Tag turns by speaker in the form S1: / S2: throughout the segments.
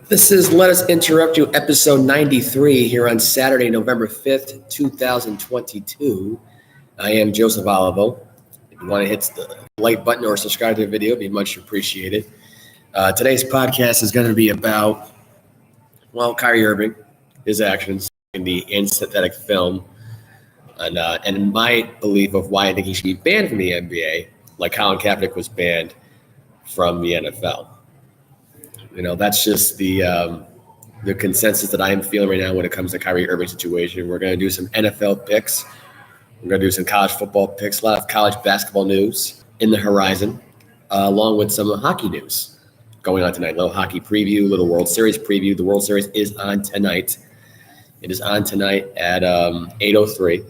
S1: This is Let Us Interrupt You, episode 93, here on Saturday, November 5th, 2022. I am Joseph Olivo. If you want to hit the like button or subscribe to the video, it'd be much appreciated. Today's podcast is going to be about, Kyrie Irving, his actions in the synthetic film, and my belief of why I think he should be banned from the NBA, like Colin Kaepernick was banned from the NFL. That's just the consensus that I am feeling right now when it comes to Kyrie Irving situation. We're going to do some NFL picks. We're going to do some college football picks, a lot of college basketball news in the horizon, along with some hockey news going on tonight. Little hockey preview, little World Series preview. The World Series is on tonight. It is on tonight at 8:03.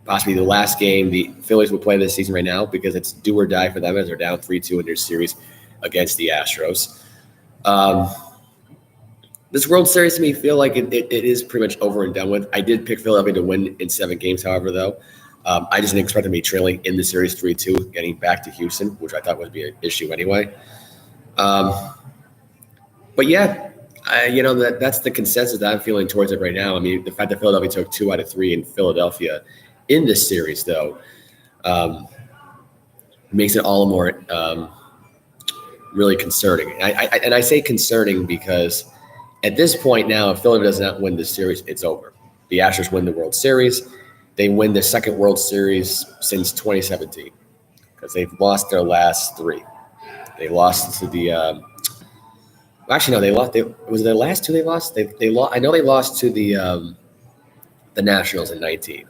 S1: Possibly the last game the Phillies will play this season right now because it's do or die for them as they're down 3-2 in their series against the Astros. This World Series to me feel like it is pretty much over and done with. I did pick Philadelphia to win in 7 games, however, though. I just didn't expect them to be trailing in the series 3-2, getting back to Houston, which I thought would be an issue anyway. But yeah, that's the consensus that I'm feeling towards it right now. I mean, the fact that Philadelphia took 2 out of 3 in Philadelphia in this series, though, makes it all the more really concerning. And I say concerning because at this point now, if Philadelphia does not win this series, it's over. The Astros win the World Series. They win the second World Series since 2017 because they've lost their last 3. They lost to the they lost. Was it their last 2 they lost? They lost. I know they lost to the Nationals in 19.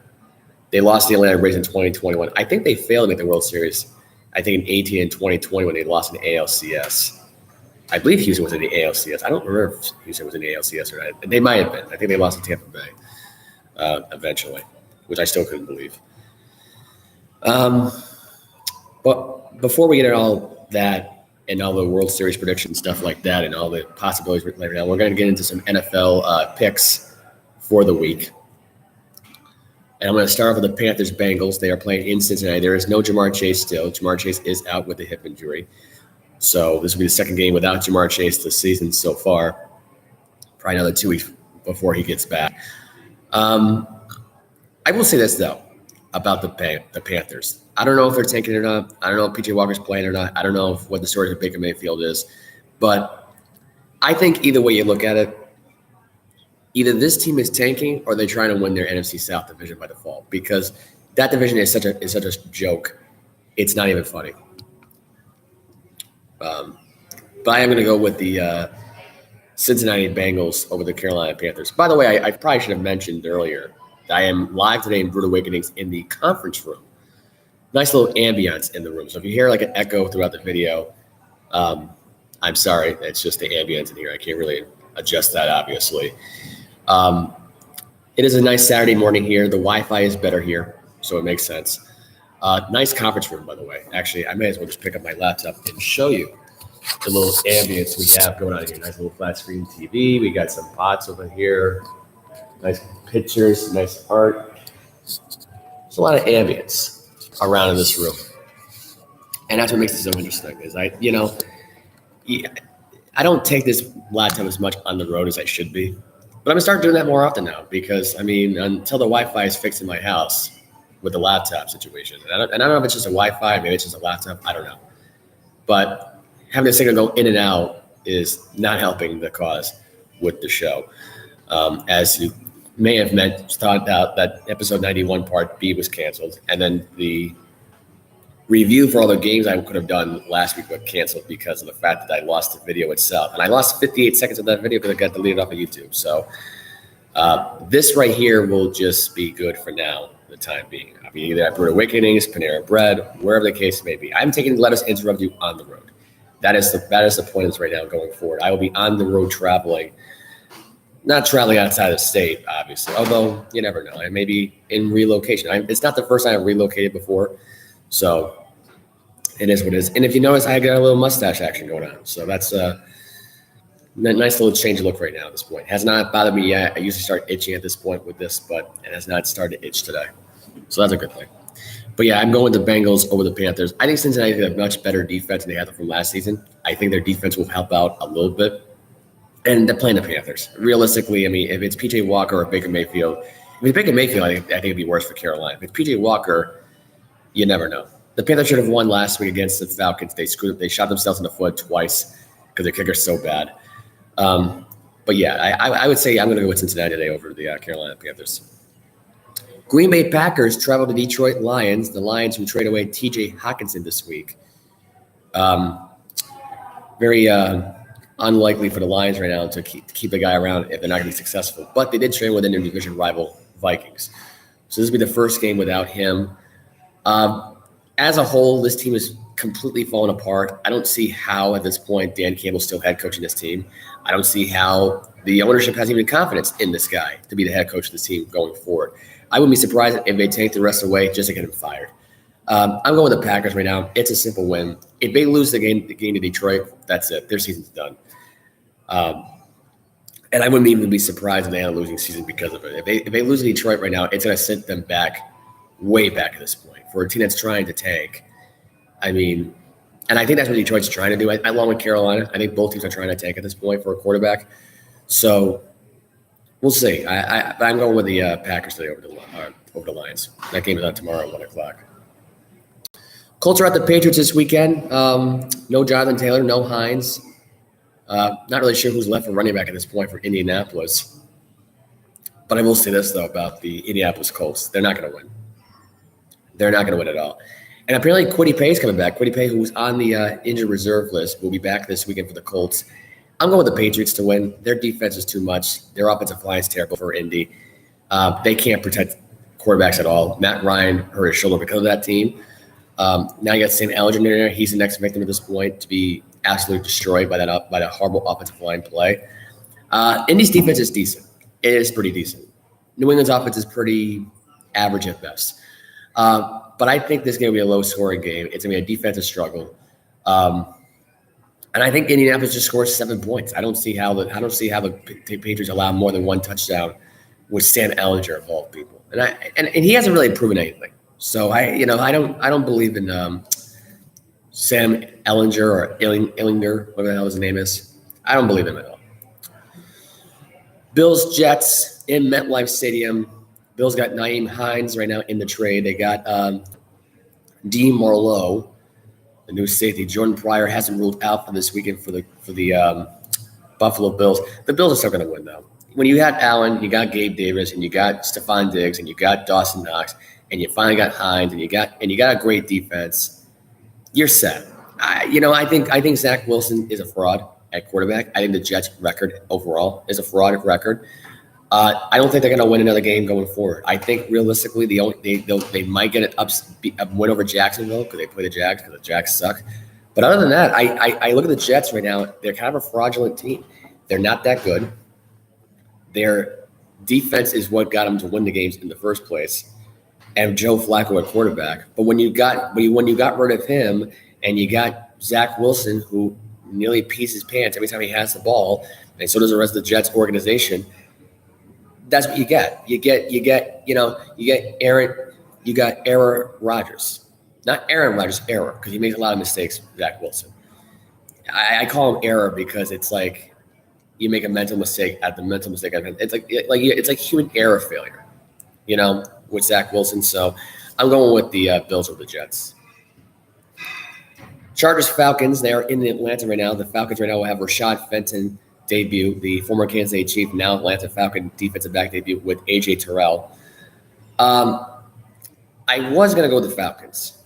S1: They lost the Atlanta Braves in 2021. I think they failed to make the World Series. I think in 18 and 2020 when they lost in ALCS. I believe Houston was in the ALCS. I don't remember if Houston was in the ALCS or not. They might have been. I think they lost to Tampa Bay eventually, which I still couldn't believe. But before we get into all that and all the World Series predictions, stuff like that, and all the possibilities right now, we're going to get into some NFL picks for the week. And I'm going to start off with the Panthers-Bengals. They are playing in Cincinnati. There is no Jamar Chase still. Jamar Chase is out with a hip injury. So this will be the second game without Jamar Chase this season so far. Probably another 2 weeks before he gets back. I will say this, though, about the Panthers. I don't know if they're tanking it or not. I don't know if P.J. Walker's playing or not. I don't know what the story of Baker Mayfield is. But I think either way you look at it, either this team is tanking or they're trying to win their NFC South division by default because that division is such a joke. It's not even funny. But I am going to go with the Cincinnati Bengals over the Carolina Panthers. By the way, I probably should have mentioned earlier that I am live today in Brood Awakenings in the conference room. Nice little ambience in the room. So if you hear like an echo throughout the video, I'm sorry. It's just the ambience in here. I can't really adjust that, obviously. It is a nice Saturday morning here. The Wi-Fi is better here, so it makes sense. Nice conference room, by the way. Actually, I may as well just pick up my laptop and show you the little ambience we have going on here. Nice little flat screen TV. We got some pots over here. Nice pictures, nice art. There's a lot of ambience around in this room. And that's what makes it so interesting is I don't take this laptop as much on the road as I should be. But I'm going to start doing that more often now because, until the Wi-Fi is fixed in my house with the laptop situation. And I don't know if it's just a Wi-Fi, maybe it's just a laptop. I don't know. But having the signal go in and out is not helping the cause with the show. As you may have thought out that episode 91 part B was canceled. And then the review for all the games I could have done last week got canceled because of the fact that I lost the video itself. And I lost 58 seconds of that video because it got deleted off of YouTube. So this right here will just be good for now, the time being. I'll be either at Brood Awakenings, Panera Bread, wherever the case may be. I'm taking Let Us Interrupt You on the road. That is the point is right now going forward. I will be on the road traveling, not traveling outside of the state, obviously, although you never know. I may be in relocation. It's not the first time I've relocated before, so it is what it is. And if you notice, I got a little mustache action going on, so that's a nice little change of look right now at this point. Has not bothered me yet. I usually start itching at this point with this, but it has not started to itch today, so that's a good thing. But yeah, I'm going with the Bengals over the Panthers. I think Cincinnati has a much better defense than they had from last season. I think their defense will help out a little bit. And they're playing the Panthers. Realistically, I mean, if it's PJ Walker or Baker Mayfield, if it's Baker Mayfield, I think it'd be worse for Carolina. If it's PJ Walker, you never know. The Panthers should have won last week against the Falcons. They screwed up. They shot themselves in the foot twice because their kicker's so bad. But yeah, I would say I'm going to go with Cincinnati today over the Carolina Panthers. Green Bay Packers travel to Detroit Lions. The Lions who trade away T.J. Hockenson this week. Very unlikely for the Lions right now to keep the guy around if they're not going to be successful. But they did trade within their division rival Vikings. So this will be the first game without him. As a whole, this team is completely fallen apart. I don't see how at this point Dan Campbell's still head coaching this team. I don't see how the ownership has even confidence in this guy to be the head coach of this team going forward. I wouldn't be surprised if they take the rest away just to get him fired. I'm going with the Packers right now. It's a simple win. If they lose the game to Detroit, that's it. Their season's done. And I wouldn't even be surprised if they had a losing season because of it. If they lose to Detroit right now, it's going to send them back, way back at this point. For a team that's trying to tank, I mean, and I think that's what Detroit's trying to do, along with Carolina. I think both teams are trying to tank at this point for a quarterback. So we'll see. I'm going with the Packers today over the Lions. That game is on tomorrow at 1 o'clock. Colts are at the Patriots this weekend. No Jonathan Taylor, no Hines. Not really sure who's left for running back at this point for Indianapolis. But I will say this, though, about the Indianapolis Colts. They're not going to win. They're not going to win at all. And apparently Kwity Paye is coming back. Kwity Paye, who's on the injured reserve list, will be back this weekend for the Colts. I'm going with the Patriots to win. Their defense is too much. Their offensive line is terrible for Indy. They can't protect quarterbacks at all. Matt Ryan hurt his shoulder because of that team. Now you got Sam Ellinger in there. He's the next victim at this point to be absolutely destroyed by that horrible offensive line play. Indy's defense is decent. It is pretty decent. New England's offense is pretty average at best. But I think this is going to be a low-scoring game. It's going to be a defensive struggle. And I think Indianapolis just scores 7 points. I don't see how the Patriots allow more than one touchdown with Sam Ellinger of all people. And he hasn't really proven anything. So I don't believe in Sam Ellinger or Illinger, whatever the hell his name is. I don't believe him at all. Bills Jets in MetLife Stadium. Bills got Nyheim Hines right now in the trade. They got Dean Marlowe, the new safety. Jordan Pryor hasn't ruled out for this weekend for the Buffalo Bills. The Bills are still going to win though. When you had Allen, you got Gabe Davis, and you got Stephon Diggs, and you got Dawson Knox, and you finally got Hines, and you got a great defense, you're set. I think Zach Wilson is a fraud at quarterback. I think the Jets' record overall is a fraud record. I don't think they're going to win another game going forward. I think realistically, they might get a win over Jacksonville because they play the Jags because the Jags suck. But other than that, I look at the Jets right now. They're kind of a fraudulent team. They're not that good. Their defense is what got them to win the games in the first place, and Joe Flacco at quarterback. But when you got rid of him and you got Zach Wilson, who nearly pees his pants every time he has the ball, and so does the rest of the Jets organization. That's what you get. You get Aaron Rodgers. Not Aaron Rodgers, error, because he makes a lot of mistakes, Zach Wilson. I call him error because it's like you make a mental mistake at the mental mistake. It's like human error failure, with Zach Wilson. So I'm going with the Bills or the Jets. Chargers Falcons, they are in Atlanta right now. The Falcons right now will have Rashad Fenton debut, the former Kansas City Chief, now Atlanta Falcon defensive back debut with A.J. Terrell. I was going to go with the Falcons.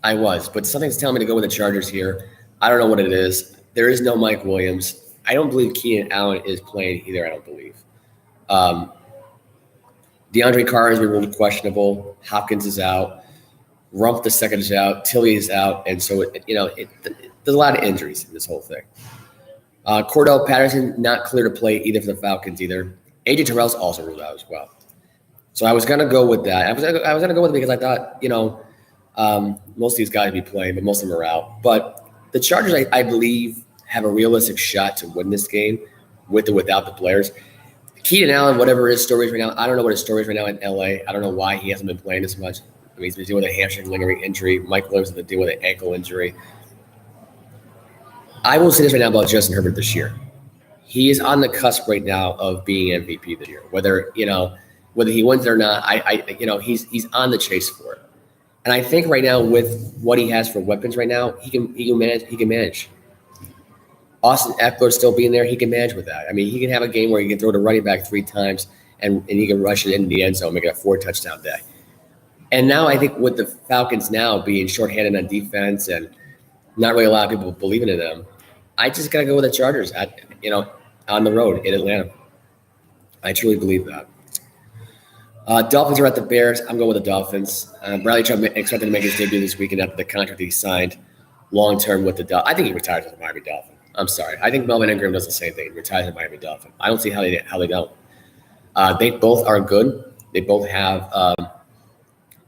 S1: I was, but something's telling me to go with the Chargers here. I don't know what it is. There is no Mike Williams. I don't believe Keenan Allen is playing either, I don't believe. DeAndre Carter has been ruled questionable. Hopkins is out. Rump the second is out. Tilley is out. And so, there's a lot of injuries in this whole thing. Cordell Patterson, not clear to play either for the Falcons either. A.J. Terrell's also ruled out as well. So I was going to go with that. I was going to go with it because I thought, most of these guys would be playing, but most of them are out. But the Chargers, I believe, have a realistic shot to win this game with or without the players. Keenan Allen, whatever his story is right now, I don't know what his story is right now in L.A. I don't know why he hasn't been playing as much. I mean, he's been dealing with a hamstring lingering injury. Mike Williams has been dealing with an ankle injury. I will say this right now about Justin Herbert this year. he is on the cusp right now of being MVP this year. Whether he wins it or not, he's on the chase for it. And I think right now with what he has for weapons right now, he can manage. Austin Eckler still being there, he can manage with that. I mean, he can have a game where he can throw the running back 3 times and he can rush it into the end zone, make it a 4-touchdown day. And now I think with the Falcons now being shorthanded on defense and not really a lot of people believing in them, I just got to go with the Chargers on the road in Atlanta. I truly believe that. Dolphins are at the Bears. I'm going with the Dolphins. Bradley Chubb expected to make his debut this weekend after the contract he signed long-term with the Dolphins. I think he retires with the Miami Dolphins. I'm sorry. I think Melvin Ingram does the same thing. He retires with the Miami Dolphins. I don't see how they don't. They both are good. They both have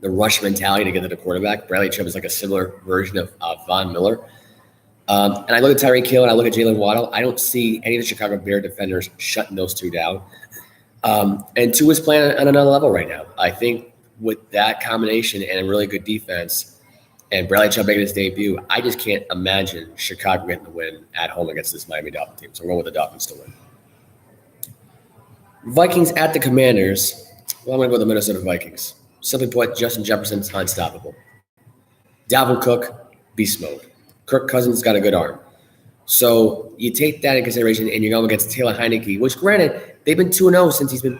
S1: the rush mentality to get to the quarterback. Bradley Chubb is like a similar version of Von Miller. And I look at Tyreek Hill and I look at Jalen Waddle. I don't see any of the Chicago Bear defenders shutting those two down. And Tua is playing on another level right now. I think with that combination and a really good defense and Bradley Chubb making his debut, I just can't imagine Chicago getting the win at home against this Miami Dolphins team. So I'm going with the Dolphins to win. Vikings at the Commanders. Well, I'm going to go with the Minnesota Vikings. Simply put, Justin Jefferson's unstoppable. Dalvin Cook, beast mode. Kirk Cousins got a good arm. So you take that in consideration and you're going against Taylor Heineke, which granted, they've been 2-0 since he's been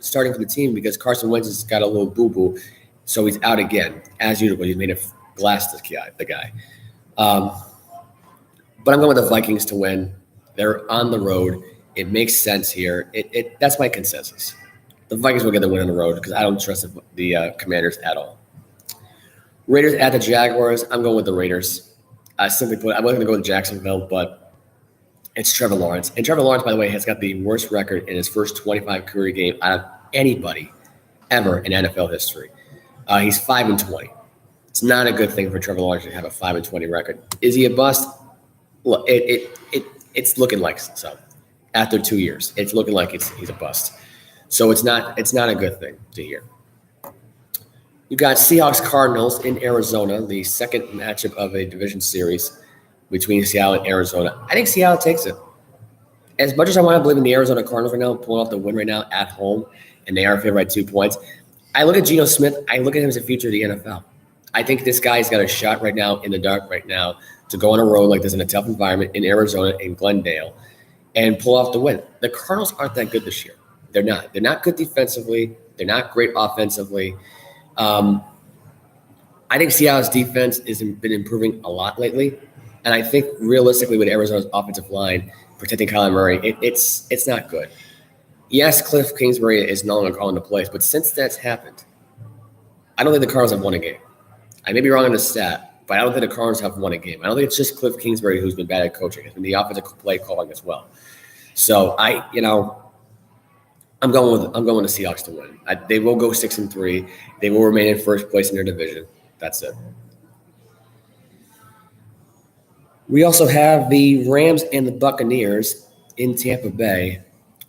S1: starting for the team because Carson Wentz has got a little boo-boo. So he's out again. As usual, he's made a glass the guy. But I'm going with the Vikings to win. They're on the road. It makes sense here. That's my consensus. The Vikings will get the win on the road because I don't trust the Commanders at all. Raiders at the Jaguars. I'm going with the Raiders. Simply put, I wasn't going to go with Jacksonville, but it's Trevor Lawrence. And Trevor Lawrence, by the way, has got the worst record in his first 25 career game out of anybody ever in NFL history. He's 5-20. It's not a good thing for Trevor Lawrence to have a 5-20 record. Is he a bust? Well, it's looking like so. After 2 years, it's looking like he's a bust. So it's not a good thing to hear. You got Seahawks Cardinals in Arizona, the second matchup of a division series between Seattle and Arizona. I think Seattle takes it. As much as I want to believe in the Arizona Cardinals right now, pulling off the win right now at home, and they are favored by 2 points, I look at Geno Smith. I look at him as a future of the NFL. I think this guy's got a shot right now in the dark right now to go on a road like this in a tough environment in Arizona, in Glendale, and pull off the win. The Cardinals aren't that good this year. They're not. They're not good defensively. They're not great offensively. I think Seattle's defense has been improving a lot lately. And I think realistically with Arizona's offensive line protecting Kyler Murray, it's not good. Yes, Cliff Kingsbury is no longer calling the plays, but since that's happened, I don't think the Cardinals have won a game. I may be wrong on the stat, but I don't think the Cardinals have won a game. I don't think it's just Cliff Kingsbury who's been bad at coaching. It's been the offensive play calling as well. So I'm going with the Seahawks to win. They will go 6-3. They will remain in first place in their division. That's it. We also have the Rams and the Buccaneers in Tampa Bay.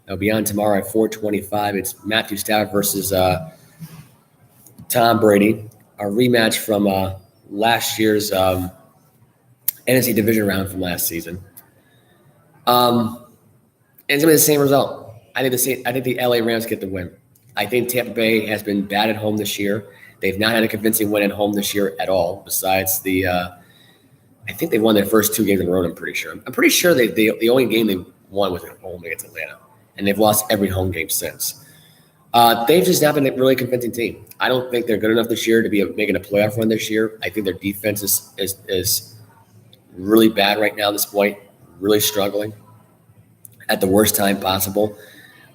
S1: They'll be on tomorrow at 4:25. It's Matthew Stafford versus Tom Brady, a rematch from last year's NFC division round from last season. And it's going to be the same result. I think the LA Rams get the win. I think Tampa Bay has been bad at home this year. They've not had a convincing win at home this year at all. Besides I think they won their first 2 games in a row. I'm pretty sure. I'm pretty sure the only game they won was at home against Atlanta, and they've lost every home game since. They've just not been a really convincing team. I don't think they're good enough this year to be making a playoff run this year. I think their defense is really bad right now at this point, really struggling at the worst time possible.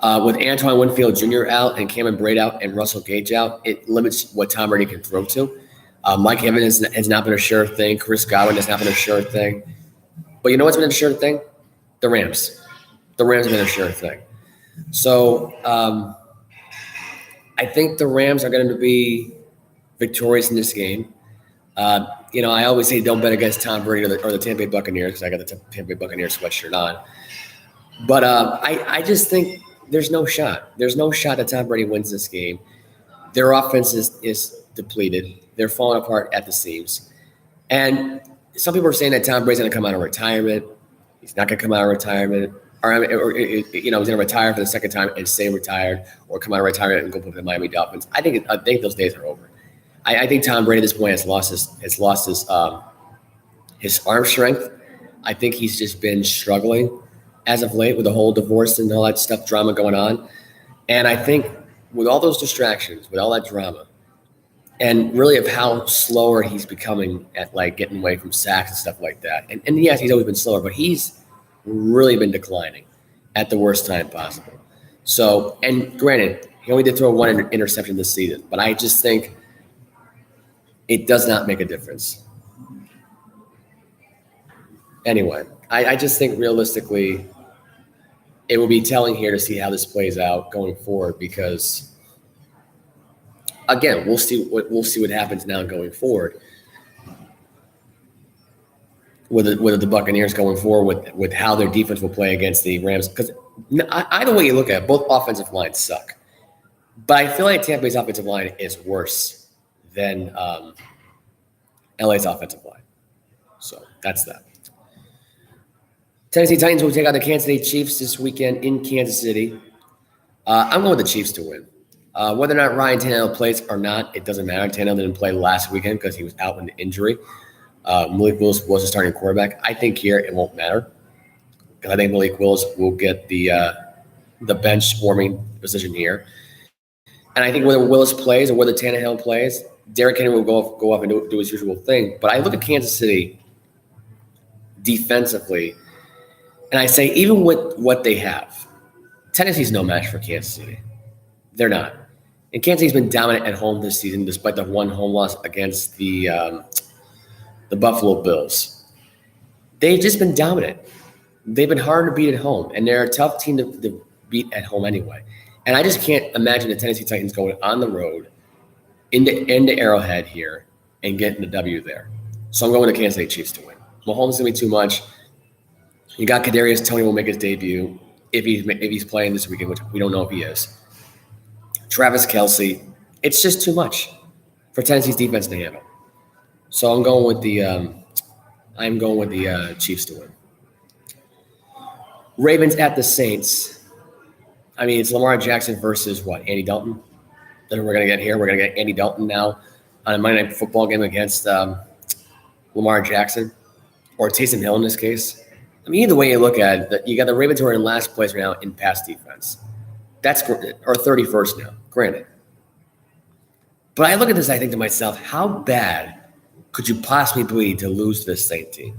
S1: With Antoine Winfield Jr. out and Cameron Braid out and Russell Gage out, it limits what Tom Brady can throw to. Mike Evans has not been a sure thing. Chris Godwin has not been a sure thing. But you know what's been a sure thing? The Rams. The Rams have been a sure thing. So I think the Rams are going to be victorious in this game. I always say don't bet against Tom Brady or the Tampa Bay Buccaneers because I got the Tampa Bay Buccaneers sweatshirt on. But I just think there's no shot. There's no shot that Tom Brady wins this game. Their offense is depleted. They're falling apart at the seams. And some people are saying that Tom Brady's going to come out of retirement. He's not going to come out of retirement. he's going to retire for the second time and stay retired, or come out of retirement and go play for the Miami Dolphins. I think those days are over. I think Tom Brady at this point has lost his arm strength. I think he's just been struggling as of late with the whole divorce and all that stuff, drama going on. And I think with all those distractions, with all that drama, and really of how slower he's becoming at like getting away from sacks and stuff like that. And yes, he's always been slower, but he's really been declining at the worst time possible. So, and granted, he only did throw one interception this season, but I just think it does not make a difference. Anyway, I just think realistically, it will be telling here to see how this plays out going forward, because again, we'll see what happens now going forward with the Buccaneers going forward with how their defense will play against the Rams. Because either way you look at it, both offensive lines suck. But I feel like Tampa Bay's offensive line is worse than LA's offensive line. So that's that. Tennessee Titans will take out the Kansas City Chiefs this weekend in Kansas City. I'm going with the Chiefs to win. Whether or not Ryan Tannehill plays or not, it doesn't matter. Tannehill didn't play last weekend because he was out with an injury. Malik Willis was a starting quarterback. I think here it won't matter, because I think Malik Willis will get the bench warming position here. And I think whether Willis plays or whether Tannehill plays, Derrick Henry will go up and do his usual thing. But I look at Kansas City defensively, and I say, even with what they have, Tennessee's no match for Kansas City. They're not. And Kansas City's been dominant at home this season, despite the one home loss against the Buffalo Bills. They've just been dominant. They've been hard to beat at home, and they're a tough team to beat at home anyway. And I just can't imagine the Tennessee Titans going on the road into Arrowhead here and getting the W there. So I'm going with the Kansas City Chiefs to win. Mahomes is going to be too much. You got Kadarius Toney will make his debut if he's playing this weekend, which we don't know if he is. Travis Kelce. It's just too much for Tennessee's defense to handle. So I'm going with the Chiefs to win. Ravens at the Saints. I mean, it's Lamar Jackson versus what? Andy Dalton. That's what we're gonna get here. We're gonna get Andy Dalton now on a Monday Night Football game against Lamar Jackson, or Taysom Hill in this case. I mean, either way you look at it, you got the Ravens who are in last place right now in pass defense. That's or 31st now, granted. But I look at this, I think to myself, how bad could you possibly be to lose to this Saint team?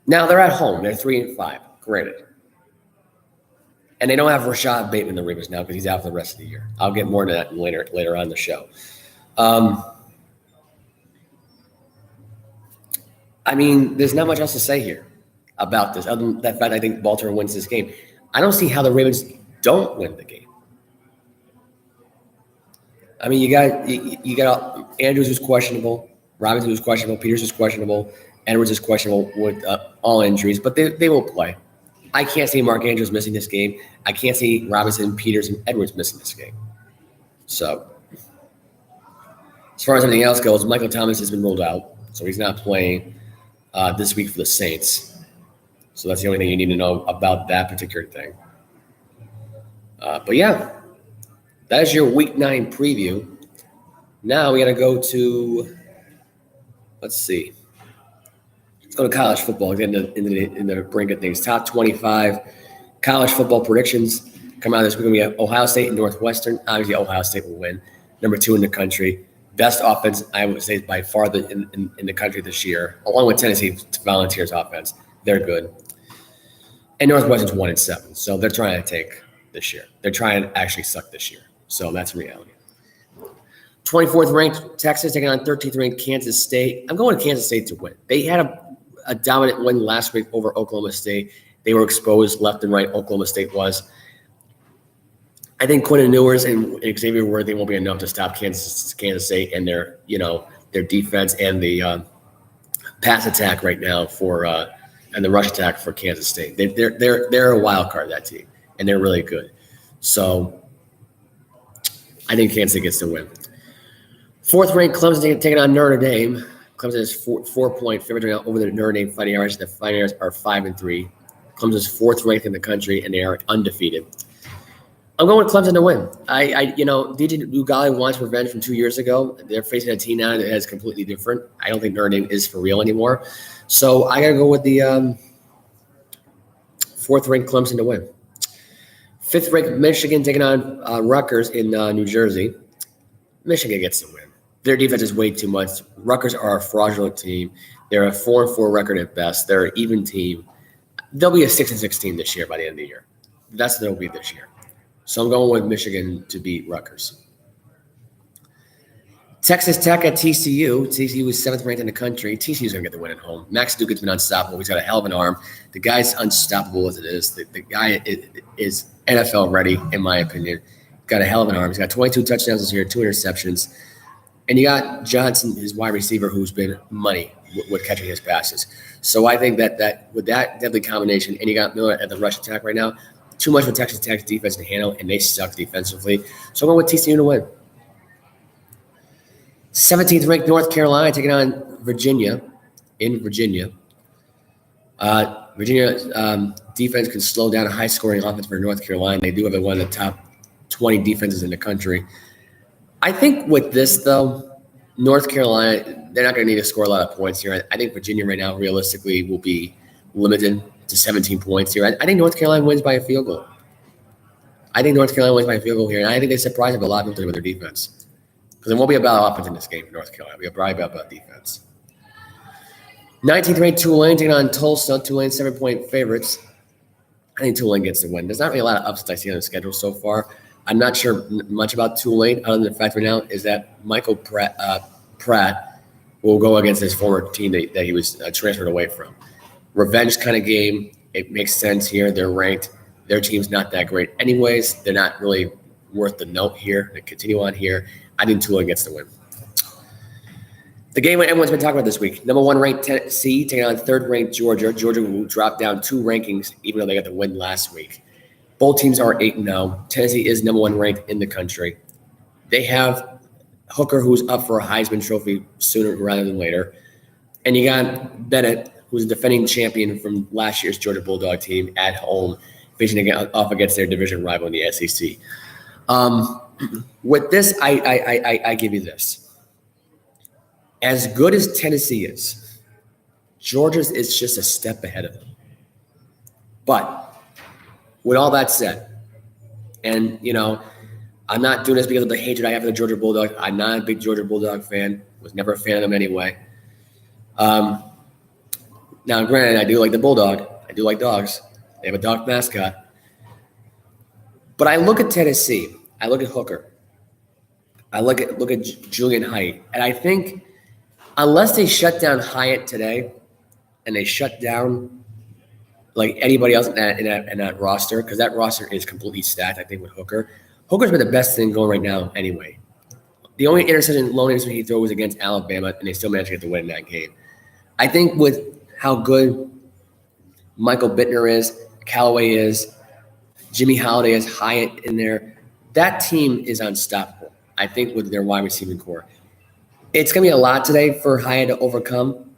S1: Now they're at home; they're 3-5, granted, and they don't have Rashad Bateman, the Ravens, now because he's out for the rest of the year. I'll get more into that later on in the show. I mean, there's not much else to say here about this, other than that fact I think Baltimore wins this game. I don't see how the Ravens don't win the game. I mean, you got Andrews who's questionable, Robinson who's questionable, Peters who's questionable, Edwards is questionable with all injuries, but they will play. I can't see Mark Andrews missing this game. I can't see Robinson, Peters, and Edwards missing this game. So, as far as anything else goes, Michael Thomas has been ruled out, so he's not playing this week for the Saints. So that's the only thing you need to know about that particular thing. But yeah, that is your Week 9 preview. Now we got to go to, let's see. Let's go to college football, get in the brink of things. Top 25 college football predictions come out this week. We have Ohio State and Northwestern. Obviously, Ohio State will win. Number 2 in the country. Best offense, I would say, by far in the country this year, along with Tennessee Volunteers offense. They're good. And Northwestern's 1-7, so they're trying to take this year. They're trying to actually suck this year. So that's reality. 24th ranked Texas taking on 13th ranked Kansas State. I'm going to Kansas State to win. They had a dominant win last week over Oklahoma State. They were exposed left and right. Oklahoma State was. I think Quentin Ewers and Xavier Worthy won't be enough to stop Kansas State and their defense and the pass attack right now and the rush attack for Kansas State. They're a wild card, that team, and they're really good. So I think Kansas State gets the win. 4th ranked Clemson taking on Notre Dame. Clemson is 4-point favorite over the Notre Dame Fighting Irish. The Fighting Irish are 5-3. Clemson's 4th ranked in the country, and they are undefeated. I'm going with Clemson to win. DJ Ugali wants revenge from 2 years ago. They're facing a team now that is completely different. I don't think Notre Dame is for real anymore. So I got to go with the 4th ranked Clemson to win. 5th ranked Michigan taking on Rutgers in New Jersey. Michigan gets the win. Their defense is way too much. Rutgers are a fraudulent team. They're a 4-4 record at best. They're an even team. They'll be a 6-6 team this year by the end of the year. That's what they'll be this year. So I'm going with Michigan to beat Rutgers. Texas Tech at TCU. TCU is 7th ranked in the country. TCU's going to get the win at home. Max Duke has been unstoppable. He's got a hell of an arm. The guy's unstoppable as it is. The guy is NFL ready, in my opinion. Got a hell of an arm. He's got 22 touchdowns this year, 2 interceptions. And you got Johnson, his wide receiver, who's been money with catching his passes. So I think that with that deadly combination, and you got Miller at the rush attack right now, too much for Texas Tech's defense to handle, and they suck defensively. So I'm going with TCU to win. 17th ranked North Carolina taking on Virginia in Virginia. Virginia's defense can slow down a high-scoring offense for North Carolina. They do have one of the top 20 defenses in the country. I think with this, though, North Carolina, they're not going to need to score a lot of points here. I think Virginia right now, realistically, will be limited to 17 points here. I think North Carolina wins by a field goal. I think North Carolina wins by a field goal here, and I think they surprise a lot of people with their defense. Because it won't be about offense in this game for North Carolina. It'll probably be about defense. 19th ranked Tulane taking on Tulsa. Tulane 7-point favorites. I think Tulane gets the win. There's not really a lot of upsets I see on the schedule so far. I'm not sure much about Tulane, other than the fact right now is that Michael Pratt will go against his former team that he was transferred away from. Revenge kind of game. It makes sense here. They're ranked. Their team's not that great anyways. They're not really worth the note here. They continue on here. I think Tulane gets the win. The game everyone's been talking about this week. Number 1 ranked Tennessee taking on 3rd ranked Georgia. Georgia will drop down 2 rankings, even though they got the win last week. Both teams are 8-0. Tennessee is number 1 ranked in the country. They have Hooker, who's up for a Heisman Trophy sooner rather than later. And you got Bennett, who's a defending champion from last year's Georgia Bulldog team at home, facing off against their division rival in the SEC. With this, I give you this. As good as Tennessee is, Georgia's is just a step ahead of them. But with all that said, and, I'm not doing this because of the hatred I have for the Georgia Bulldogs. I'm not a big Georgia Bulldog fan. Was never a fan of them anyway. Now, granted, I do like the Bulldog. I do like dogs. They have a dog mascot. But I look at Tennessee. I look at Hooker. I look at Julian Hyatt. And I think unless they shut down Hyatt today and they shut down like anybody else in that roster, because that roster is completely stacked, I think, with Hooker. Hooker's been the best thing going right now anyway. The only lone interception he threw was against Alabama, and they still managed to get the win in that game. I think with how good Michael Bittner is, Callaway is, Jimmy Holiday is, Hyatt in there, that team is unstoppable, I think, with their wide receiving core. It's going to be a lot today for Hyatt to overcome,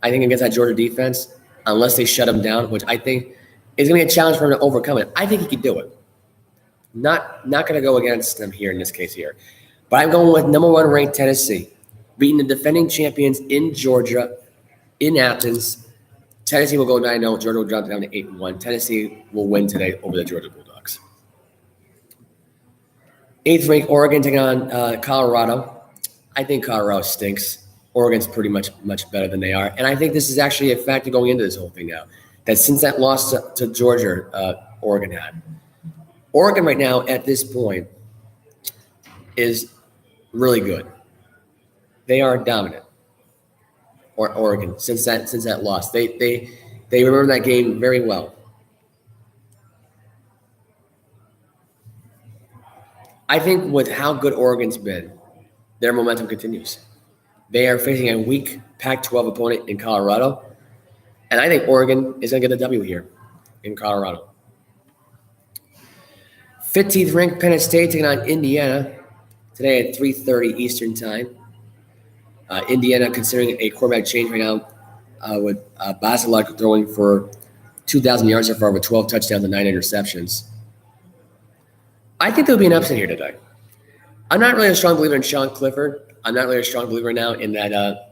S1: I think, against that Georgia defense, unless they shut him down, which I think is going to be a challenge for him to overcome it. I think he could do it. Not going to go against them here in this case here. But I'm going with number 1 ranked Tennessee, beating the defending champions in Georgia, in Athens. Tennessee will go 9-0. Georgia will drop down to 8-1. Tennessee will win today over the Georgia Bulldogs. 8th ranked Oregon taking on Colorado. I think Colorado stinks. Oregon's pretty much better than they are. And I think this is actually a factor going into this whole thing now, that since that loss to Georgia, Oregon had. Oregon right now at this point is really good. They are dominant. Or Oregon since that loss. They remember that game very well. I think with how good Oregon's been, their momentum continues. They are facing a weak Pac-12 opponent in Colorado, and I think Oregon is going to get the W here in Colorado. 15th ranked Penn State taking on Indiana today at 3:30 Eastern time. Indiana considering a quarterback change right now with Basilak throwing for 2,000 yards so far with 12 touchdowns and 9 interceptions. I think there'll be an upset here today. I'm not really a strong believer in Sean Clifford. I'm not really a strong believer now in that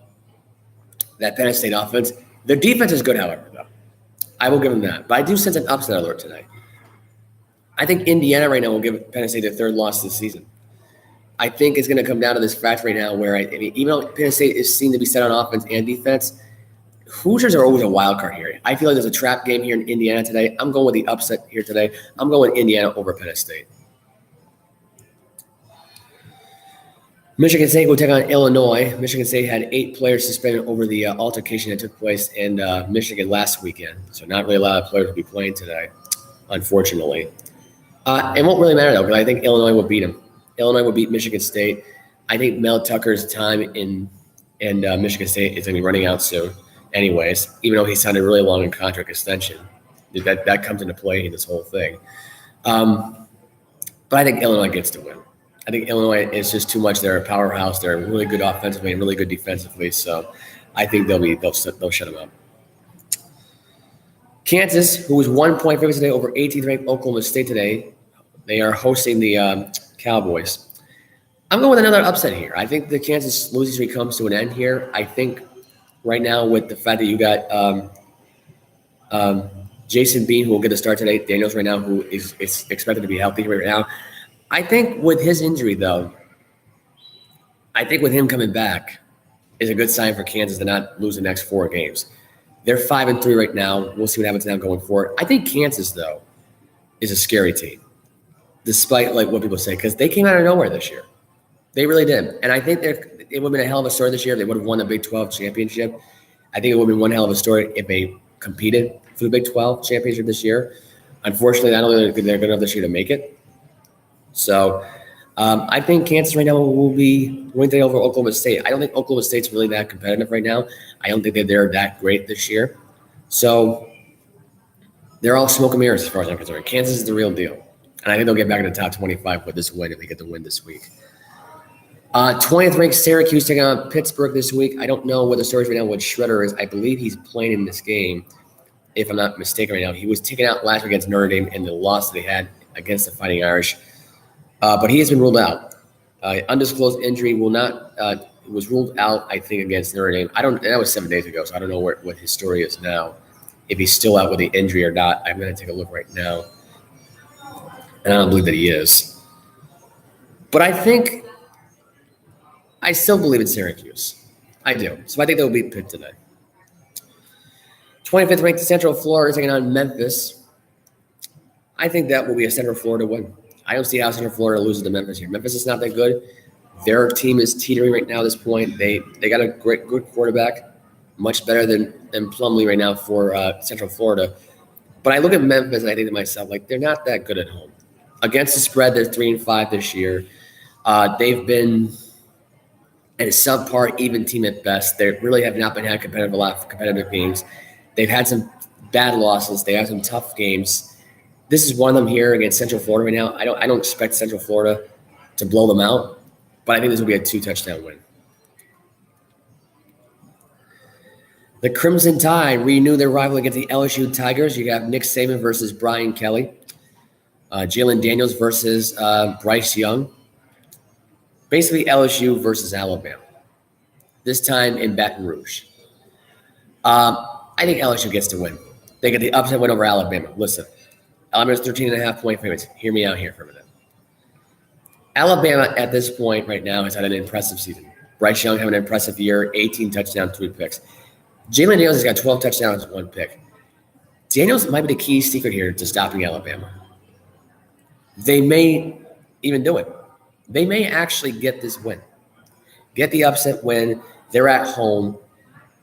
S1: Penn State offense. Their defense is good, however, though. I will give them that. But I do sense an upset alert tonight. I think Indiana right now will give Penn State their third loss this season. I think it's going to come down to this fact right now where, even though Penn State is seen to be set on offense and defense, Hoosiers are always a wild card here. I feel like there's a trap game here in Indiana today. I'm going with the upset here today. I'm going Indiana over Penn State. Michigan State will take on Illinois. Michigan State had 8 players suspended over the altercation that took place in Michigan last weekend. So not really a lot of players will be playing today, unfortunately. It won't really matter, though, because I think Illinois will beat them. Illinois will beat Michigan State. I think Mel Tucker's time in Michigan State is going to be running out soon anyways, even though he signed a really long contract extension. That comes into play in this whole thing. But I think Illinois gets to win. I think Illinois is just too much. They're a powerhouse. They're really good offensively and really good defensively. So I think they'll shut them up. Kansas, who was 1 point favorites today over 18th ranked Oklahoma State today, they are hosting the Cowboys. I'm going with another upset here. I think the Kansas losing streak comes to an end here. I think right now with the fact that you got Jason Bean, who will get a start today, Daniels right now, who is expected to be healthy right now. I think with his injury, though, I think with him coming back is a good sign for Kansas to not lose the next 4 games. They're 5-3 right now. We'll see what happens now going forward. I think Kansas, though, is a scary team, despite what people say, because they came out of nowhere this year. They really did. And I think it would have been a hell of a story this year if they would have won the Big 12 championship. I think it would have been one hell of a story if they competed for the Big 12 championship this year. Unfortunately, I don't think they're good enough this year to make it. So I think Kansas right now will be winning over Oklahoma State. I don't think Oklahoma State's really that competitive right now. I don't think they're that great this year. So they're all smoke and mirrors as far as I'm concerned. Kansas is the real deal. And I think they'll get back in the top 25 with this win if they get the win this week. 20th ranked Syracuse taking on Pittsburgh this week. I don't know what the story is right now with Shredder is. I believe he's playing in this game, if I'm not mistaken right now. He was taken out last week against Notre Dame in the loss that they had against the Fighting Irish. But he has been ruled out. Undisclosed injury will not was ruled out, I think, against Notre Dame. That was 7 days ago, so I don't know what his story is now. If he's still out with the injury or not, I'm going to take a look right now. And I don't believe that he is. But I still believe in Syracuse. I do. So I think they'll beat Pitt today. 25th ranked Central Florida taking on Memphis. I think that will be a Central Florida win. I don't see how Central Florida loses to Memphis here. Memphis is not that good. Their team is teetering right now at this point. They got a good quarterback, much better than Plumlee right now for Central Florida. But I look at Memphis and I think to myself, they're not that good at home. Against the spread, they're 3-5 this year. They've been a subpar, even team at best. They really have not been had a lot of competitive games. They've had some bad losses. They have some tough games. This is one of them here against Central Florida right now. I don't expect Central Florida to blow them out, but I think this will be a 2-touchdown win. The Crimson Tide renew their rivalry against the LSU Tigers. You got Nick Saban versus Brian Kelly. Jalen Daniels versus Bryce Young. Basically LSU versus Alabama. This time in Baton Rouge. I think LSU gets to win. They get the upset win over Alabama. Listen. Alabama's 13.5-point favorites. Hear me out here for a minute. Alabama at this point right now has had an impressive season. Bryce Young having an impressive year, 18 touchdowns, 3 picks. Jalen Daniels has got 12 touchdowns, 1 pick. Daniels might be the key secret here to stopping Alabama. They may even do it. They may actually get this win. Get the upset win. They're at home.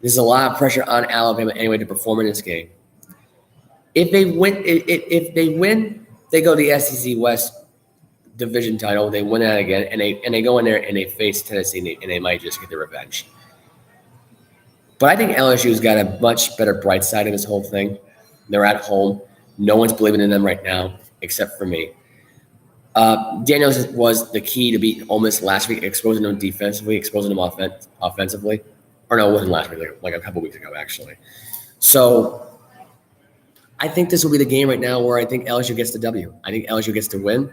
S1: There's a lot of pressure on Alabama anyway to perform in this game. If they win, they go to the SEC West division title. They win that again, and they go in there and they face Tennessee, and they might just get their revenge. But I think LSU's got a much better bright side of this whole thing. They're at home. No one's believing in them right now, except for me. Daniels was the key to beat Ole Miss last week, exposing them defensively, exposing them offensively. Or no, it wasn't last week, like a couple weeks ago, actually. So I think this will be the game right now where I think LSU gets the W. I think LSU gets to win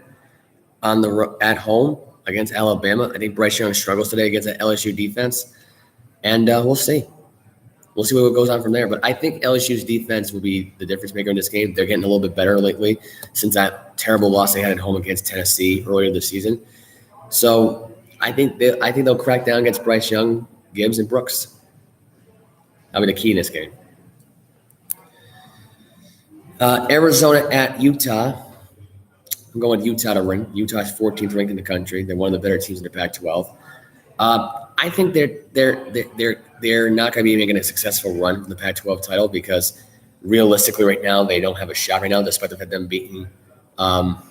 S1: at home against Alabama. I think Bryce Young struggles today against that LSU defense, and we'll see. We'll see what goes on from there. But I think LSU's defense will be the difference maker in this game. They're getting a little bit better lately since that terrible loss they had at home against Tennessee earlier this season. So I think they'll crack down against Bryce Young, Gibbs, and Brooks. That'll be the key in this game. Arizona at Utah. I'm going with Utah to win. Utah's 14th ranked in the country. They're one of the better teams in the Pac-12. I think they're not going to be making a successful run for the Pac-12 title because realistically, right now they don't have a shot right now, despite the fact them beating USC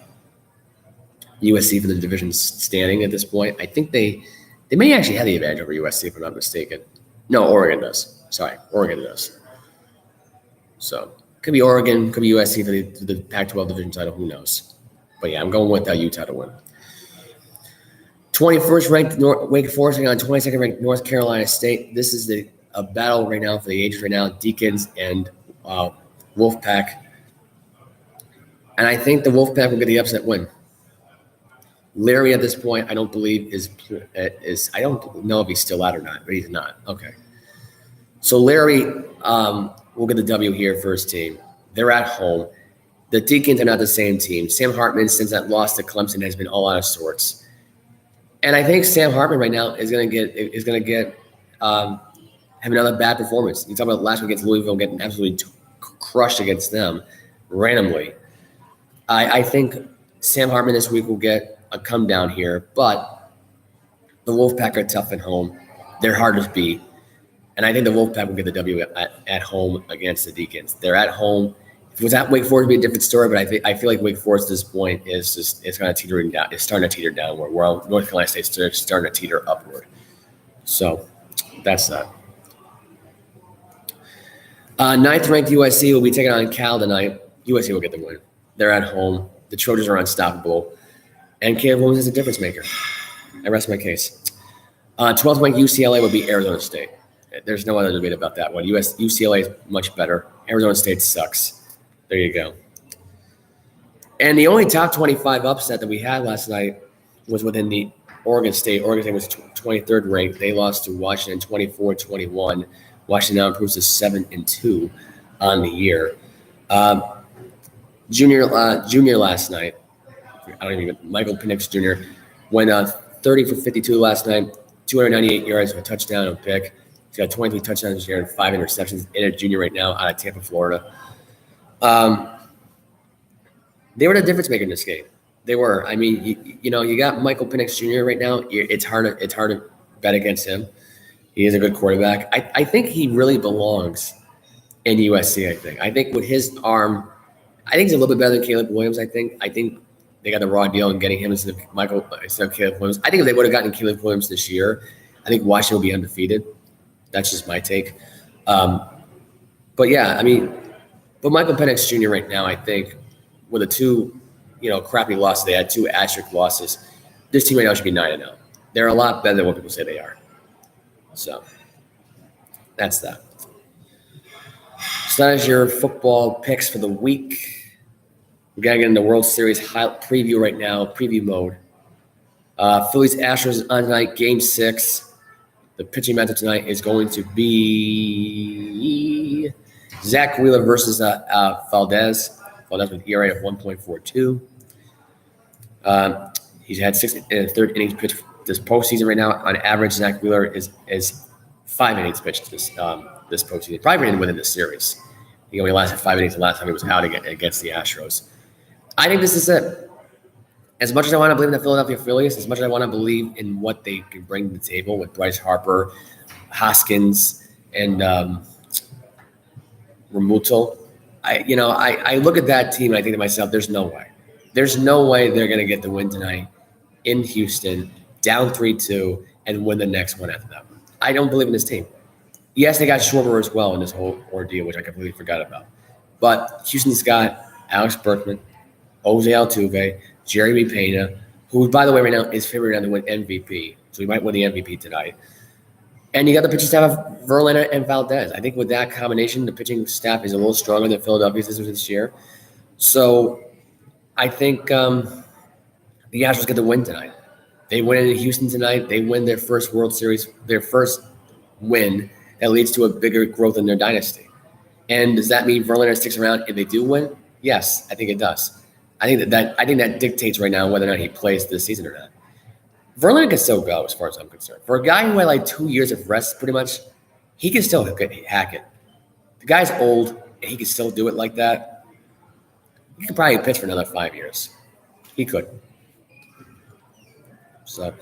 S1: for the division standing at this point. I think they may actually have the advantage over USC if I'm not mistaken. No, Oregon does. Sorry, Oregon does. So could be Oregon, could be USC for the Pac-12 division title. Who knows? But yeah, I'm going with Utah to win. 21st ranked Wake Forest on 22nd ranked North Carolina State. This is a battle right now for the ages right now. Deacons and Wolfpack. And I think the Wolfpack will get the upset win. Larry at this point, I don't believe is I don't know if he's still out or not, but he's not. Okay. So Larry will get the W here for his team. They're at home. The Deacons are not the same team. Sam Hartman, since that loss to Clemson, has been all out of sorts. And I think Sam Hartman right now is going to have another bad performance. You talk about last week against Louisville getting absolutely crushed against them randomly. I think Sam Hartman this week will get a come down here, but the Wolfpack are tough at home. They're hard to beat. And I think the Wolfpack will get the W at home against the Deacons. They're at home. If it was at Wake Forest, it'd be a different story, but I feel like Wake Forest at this point it's kind of teetering down. It's starting to teeter downward, where North Carolina State's starting to teeter upward. So that's that. 9th ranked USC will be taking on Cal tonight. USC will get the win. They're at home. The Trojans are unstoppable. And Caleb Williams is a difference maker. I rest my case. 12th ranked UCLA will be Arizona State. There's no other debate about that one. UCLA is much better. Arizona State sucks. There you go. And the only top 25 upset that we had last night was within the Oregon State. Oregon State was 23rd ranked. They lost to Washington 24-21. Washington now improves to 7-2 on the year. Junior last night. Michael Penix Jr. went 30 for 52 last night, 298 yards for a touchdown and pick. He's got 23 touchdowns this year and 5 interceptions. In a junior right now out of Tampa, Florida. They were the difference maker in this game. They were. I mean, you got Michael Penix Jr. right now. It's hard to bet against him. He is a good quarterback. I think he really belongs in USC. I think with his arm, I think he's a little bit better than Caleb Williams. I think they got the raw deal in getting him instead of Caleb Williams. I think if they would have gotten Caleb Williams this year, I think Washington would be undefeated. That's just my take. But yeah, I mean, but Michael Penix Jr. right now, I think, with the two, crappy losses they had, 2 asterisk losses, this team right now should be 9-0. They're a lot better than what people say they are. So that's that. So that is your football picks for the week. We're going to get into World Series preview right now, preview mode. Phillies Astros on tonight, Game 6. The pitching matchup tonight is going to be Zach Wheeler versus Valdez. Valdez with ERA of 1.42. He's had 6 and 3rd innings pitched this postseason right now. On average, Zach Wheeler is 5 innings pitched this postseason, probably even within this series. He only lasted 5 innings the last time he was out against the Astros. I think this is it. As much as I want to believe in the Philadelphia Phillies, as much as I want to believe in what they can bring to the table with Bryce Harper, Hoskins, and Remuto, I look at that team and I think to myself, there's no way. There's no way they're going to get the win tonight in Houston, down 3-2, and win the next one after that. I don't believe in this team. Yes, they got Schwarber as well in this whole ordeal, which I completely forgot about. But Houston's got Alex Berkman, Jose Altuve, Jeremy Pena, who, by the way, right now is favored to win MVP. So he might win the MVP tonight. And you got the pitching staff of Verlander and Valdez. I think with that combination, the pitching staff is a little stronger than Philadelphia's this year. So I think the Astros get the win tonight. They win in Houston tonight. They win their first World Series, their first win that leads to a bigger growth in their dynasty. And does that mean Verlander sticks around if they do win? Yes, I think it does. I think that dictates right now whether or not he plays this season or not. Verlander can still go, as far as I'm concerned. For a guy who had like 2 years of rest, pretty much, he can still hack it. The guy's old, and he can still do it like that. He could probably pitch for another 5 years. He could. So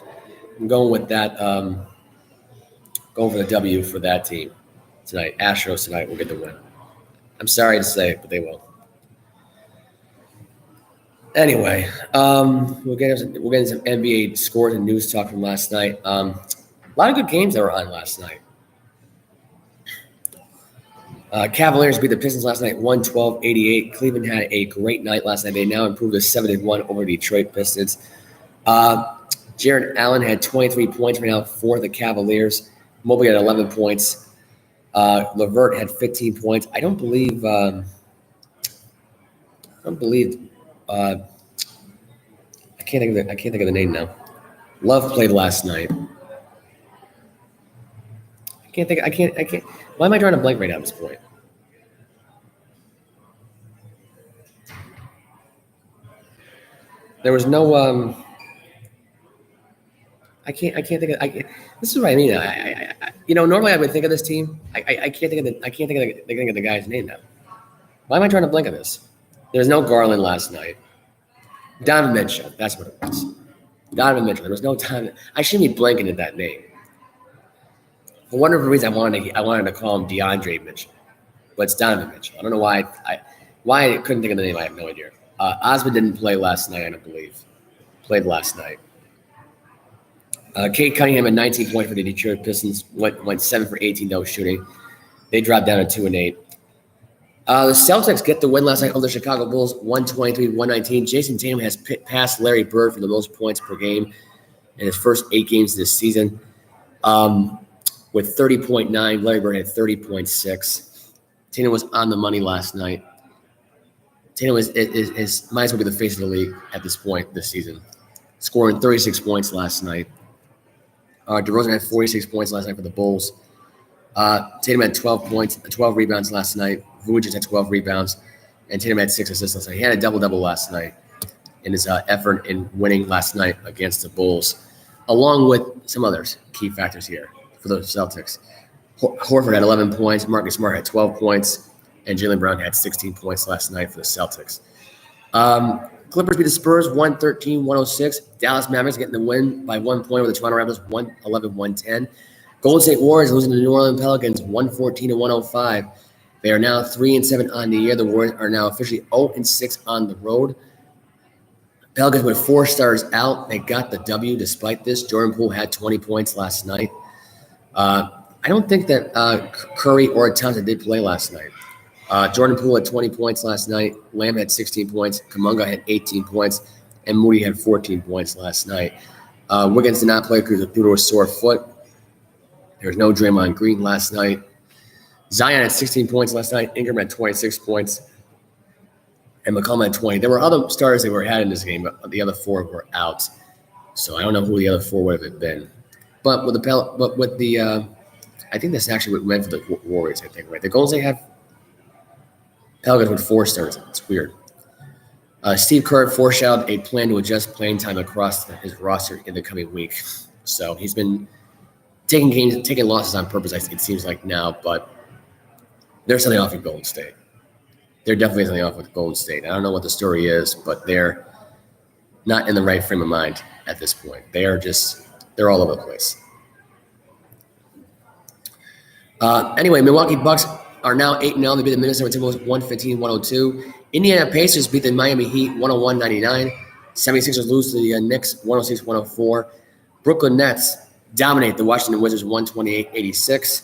S1: I'm going with that. Going for the W for that team tonight. Astros tonight will get the win. I'm sorry to say, but they will. Anyway, we'll get into some NBA scores and news talk from last night. A lot of good games that were on last night. Cavaliers beat the Pistons last night, 112-88. Cleveland had a great night last night. They now improved to 7-1 over Detroit Pistons. Jared Allen had 23 points right now for the Cavaliers. Mobley had 11 points. LeVert had 15 points. I can't think of the name now. Love played last night. I can't. Why am I drawing a blank right now at this point? There was no. I can't think of. This is what I mean. Normally I would think of this team. I can't think of the guy's name now. Why am I trying to blank on this? There's no Garland last night. Donovan Mitchell. That's what it was. Donovan Mitchell. There was no time. I shouldn't be blanking at that name. For whatever reason, I wanted to call him DeAndre Mitchell, but it's Donovan Mitchell. I don't know why I couldn't think of the name. I have no idea. Osman didn't play last night, I don't believe. Played last night. Kate Cunningham had 19 points for the Detroit Pistons. Went 7 for 18 no shooting. They dropped down to 2-8. The Celtics get the win last night over the Chicago Bulls, 123-119. Jason Tatum has passed Larry Bird for the most points per game in his first 8 games this season. With 30.9, Larry Bird had 30.6. Tatum was on the money last night. Tatum might as well be the face of the league at this point this season, scoring 36 points last night. DeRozan had 46 points last night for the Bulls. Tatum had 12 points, 12 rebounds last night. Vujic had 12 rebounds, and Tatum had 6 assists last night. He had a double-double last night in his effort in winning last night against the Bulls, along with some others, key factors here for the Celtics. Horford had 11 points. Marcus Smart had 12 points, and Jaylen Brown had 16 points last night for the Celtics. Clippers beat the Spurs 113-106. Dallas Mavericks getting the win by 1 point over the Toronto Raptors 111-110. Golden State Warriors losing to the New Orleans Pelicans 114-105. They are now 3-7 on the year. The Warriors are now officially 0-6 on the road. Pelicans with 4 stars out. They got the W despite this. Jordan Poole had 20 points last night. I don't think that Curry or Thompson did play last night. Jordan Poole had 20 points last night. Lamb had 16 points. Kuminga had 18 points. And Moody had 14 points last night. Wiggins did not play due to a sore foot. There was no Draymond Green last night. Zion had 16 points last night. Ingram had 26 points. And McCollum had 20. There were other starters that were had in this game, but the other 4 were out. So I don't know who the other 4 would have been. But with the I think that's actually what went for the Warriors, I think, right? The Golden State have Pelicans with 4 stars. It's weird. Steve Kerr foreshadowed a plan to adjust playing time across his roster in the coming week. So he's been taking losses on purpose, it seems like now, but there's something off with Golden State. They're definitely something off with Golden State. I don't know what the story is, but they're not in the right frame of mind at this point. They're all over the place. Anyway, Milwaukee Bucks are now 8-0. They beat the Minnesota Timberwolves 115-102. Indiana Pacers beat the Miami Heat 101-99. 76ers lose to the Knicks 106-104. Brooklyn Nets dominate the Washington Wizards 128-86.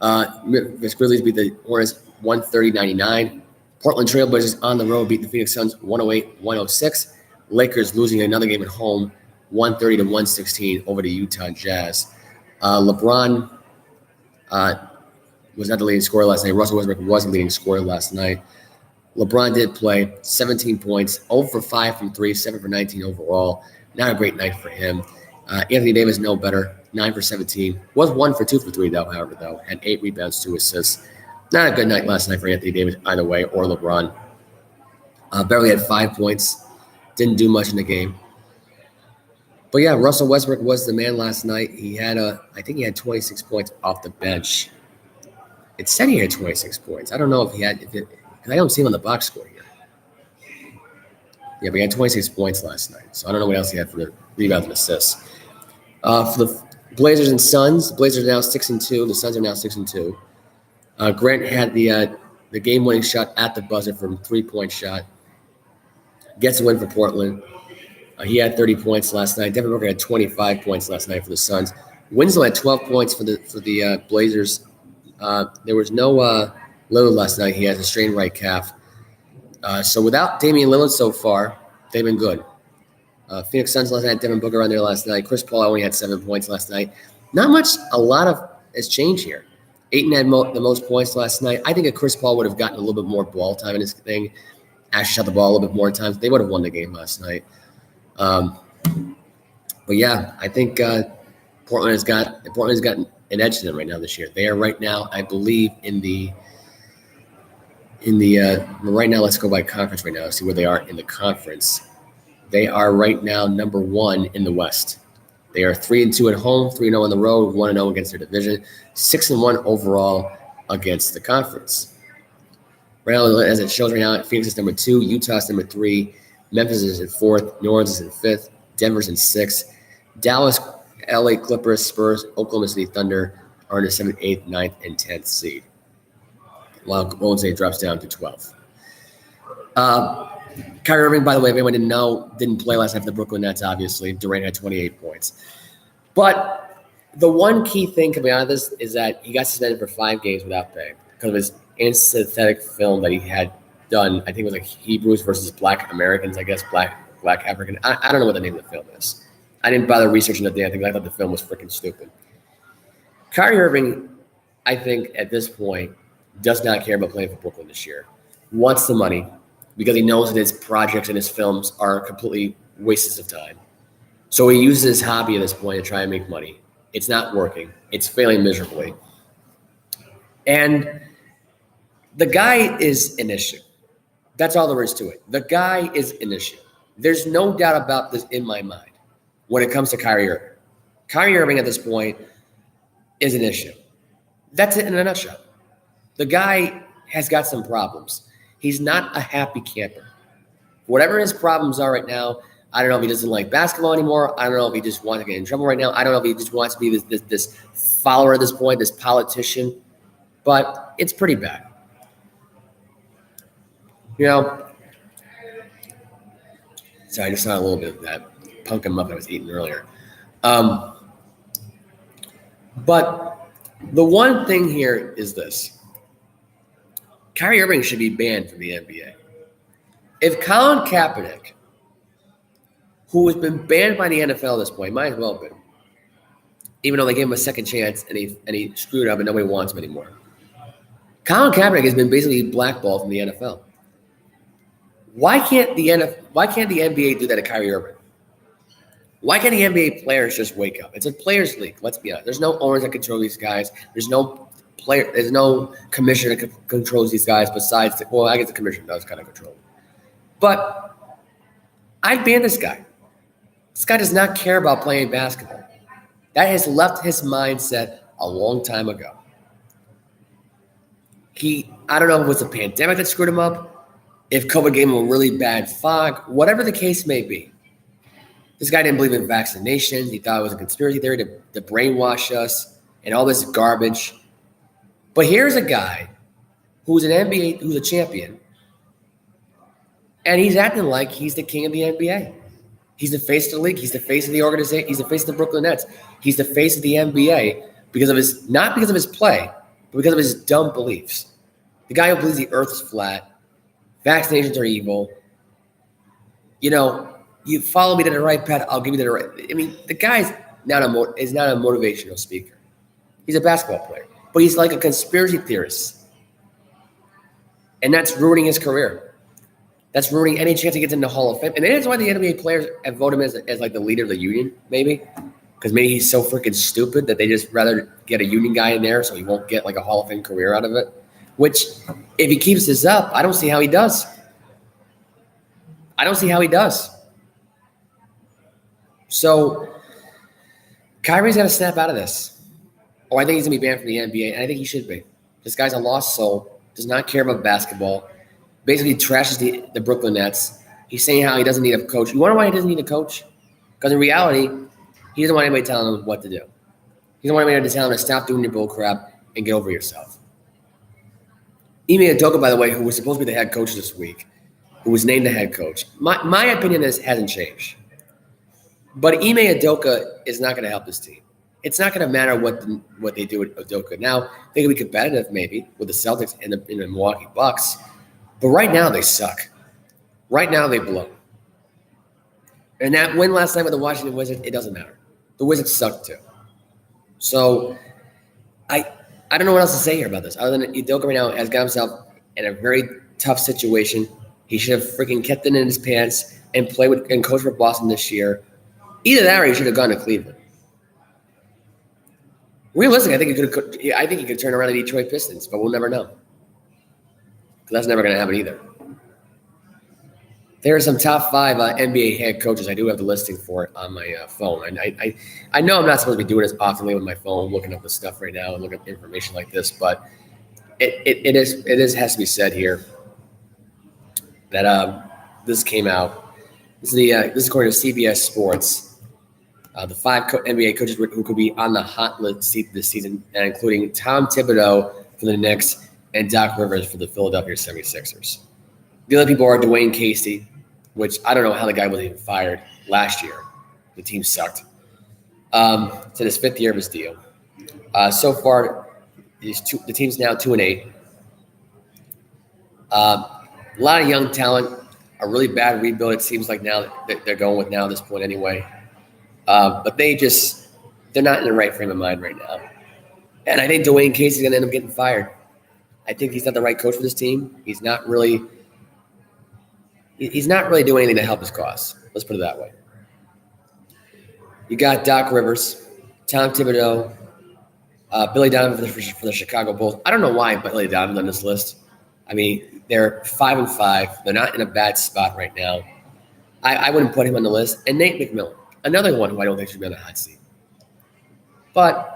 S1: The Grizzlies beat the Hornets 130-99. Portland Trailblazers on the road beat the Phoenix Suns 108-106. Lakers losing another game at home 130-116 over the Utah Jazz. LeBron was not the leading scorer last night. Russell Westbrook wasn't leading scorer last night. LeBron did play 17 points, 0 for 5 from 3, 7 for 19 overall. Not a great night for him. Anthony Davis, no better, 9 for 17. Was 1 for 2 for 3, however, had 8 rebounds, 2 assists. Not a good night last night for Anthony Davis either way, or LeBron. Beverly had 5 points. Didn't do much in the game. But yeah, Russell Westbrook was the man last night. He had I think he had 26 points off the bench. It said he had 26 points. I don't know if he had, because I don't see him on the box score here. Yeah, but he had 26 points last night. So I don't know what else he had for the rebounds and assists. For the Blazers and Suns, the Blazers are now 6-2. The Suns are now 6-2. Grant had the game-winning shot at the buzzer from 3-point shot. Gets a win for Portland. He had 30 points last night. Devin Booker had 25 points last night for the Suns. Winslow had 12 points for the Blazers. There was no Lillard last night. He has a strained right calf. So without Damian Lillard so far, they've been good. Phoenix Suns last night, Devin Booker on there last night. Chris Paul only had 7 points last night. Not much, a lot of has changed here. Ayton had the most points last night. I think if Chris Paul would have gotten a little bit more ball time in his thing, actually shot the ball a little bit more times, they would have won the game last night. But yeah, I think Portland's got an edge to them right now this year. They are right now, I believe, right now, let's go by conference right now, see where they are in the conference. They are right now number 1 in the West. They are 3-2 at home, 3-0 on the road, 1-0 against their division, 6-1 overall against the conference. Right now, as it shows right now, Phoenix is number 2, Utah's number 3, Memphis is in 4th, New Orleans is in 5th, Denver's in 6th, Dallas, LA Clippers, Spurs, Oklahoma City Thunder are in the 7th, 8th, 9th, and 10th seed, while Golden State drops down to 12th. Kyrie Irving, by the way, if anyone didn't know, didn't play last night for the Brooklyn Nets, obviously. Durant had 28 points. But the one key thing coming out of this is that he got suspended for 5 games without pay because of his anesthetic film that he had done. I think it was like Hebrews versus Black Americans, I guess, Black African. I don't know what the name of the film is. I didn't bother researching the damn thing. I thought the film was freaking stupid. Kyrie Irving, I think, at this point, does not care about playing for Brooklyn this year. Wants the money because he knows that his projects and his films are completely wastes of time. So he uses his hobby at this point to try and make money. It's not working. It's failing miserably. And the guy is an issue. That's all there is to it. The guy is an issue. There's no doubt about this in my mind when it comes to Kyrie Irving. Kyrie Irving at this point is an issue. That's it in a nutshell. The guy has got some problems. He's not a happy camper. Whatever his problems are right now, I don't know if he doesn't like basketball anymore. I don't know if he just wants to get in trouble right now. I don't know if he just wants to be this follower at this point, this politician. But it's pretty bad. You know, sorry, I just saw a little bit of that pumpkin muffin I was eating earlier. But the one thing here is this. Kyrie Irving should be banned from the NBA. If Colin Kaepernick, who has been banned by the NFL at this point, might as well have been, even though they gave him a second chance and he screwed up and nobody wants him anymore. Colin Kaepernick has been basically blackballed from the NFL. Why can't the NBA do that to Kyrie Irving? Why can't the NBA players just wake up? It's a players' league. Let's be honest. There's no owners that control these guys. There's no commissioner that controls these guys besides I guess the commissioner does kind of control them. But I'd ban this guy. This guy does not care about playing basketball. That has left his mindset a long time ago. I don't know if it was the pandemic that screwed him up, if COVID gave him a really bad fog, whatever the case may be. This guy didn't believe in vaccinations. He thought it was a conspiracy theory to brainwash us and all this garbage. But here's a guy who's an NBA, who's a champion, and he's acting like he's the king of the NBA. He's the face of the league. He's the face of the organization. He's the face of the Brooklyn Nets. He's the face of the NBA not because of his play, but because of his dumb beliefs. The guy who believes the earth is flat, vaccinations are evil. You know, you follow me to the right path, I'll give you the right. I mean, the guy is not a motivational speaker. He's a basketball player. but he's like a conspiracy theorist. And that's ruining his career. That's ruining any chance he gets into the Hall of Fame. And that's why the NBA players have voted him as like the leader of the union, maybe. Because maybe he's so freaking stupid that they just rather get a union guy in there so he won't get like a Hall of Fame career out of it. Which, if he keeps this up, I don't see how he does. I don't see how he does. So, Kyrie's got to snap out of this. Or I think he's going to be banned from the NBA, and I think he should be. This guy's a lost soul, does not care about basketball, basically trashes the Brooklyn Nets. He's saying how he doesn't need a coach. You wonder why he doesn't need a coach? Because in reality, he doesn't want anybody telling him what to do. He doesn't want anybody to tell him to stop doing your bull crap and get over yourself. Ime Udoka, by the way, who was supposed to be the head coach this week, who was named the head coach. My opinion hasn't changed. But Ime Udoka is not going to help this team. It's not going to matter what they do with Udoka. Now, they can be competitive maybe with the Celtics and the Milwaukee Bucks. But right now, they suck. Right now, they blow. And that win last night with the Washington Wizards, it doesn't matter. The Wizards suck too. So I don't know what else to say here about this. Other than Udoka right now has got himself in a very tough situation. He should have freaking kept it in his pants and played with and coached for Boston this year. Either that or he should have gone to Cleveland. Realistically, I think he could turn around the Detroit Pistons, but we'll never know. Because that's never going to happen either. There are some top 5 NBA head coaches. I do have the listing for it on my phone. I know I'm not supposed to be doing this often with my phone, looking up the stuff right now and looking at information like this, but it has to be said here that this came out. This is according to CBS Sports. The 5 NBA coaches who could be on the hot list this season, including Tom Thibodeau for the Knicks and Doc Rivers for the Philadelphia 76ers. The other people are Dwayne Casey, which I don't know how the guy wasn't even fired last year. The team sucked. It's in his 5th year of his deal. So far, the team's now 2-8. A lot of young talent, a really bad rebuild. It seems like now that they're going with now at this point anyway. But they're not in the right frame of mind right now. And I think Dwayne Casey's going to end up getting fired. I think he's not the right coach for this team. He's not really doing anything to help his cause. Let's put it that way. You got Doc Rivers, Tom Thibodeau, Billy Donovan for the Chicago Bulls. I don't know why Billy Donovan's on this list. I mean, they're 5-5. They're not in a bad spot right now. I wouldn't put him on the list. And Nate McMillan, another one who I don't think should be on the hot seat. But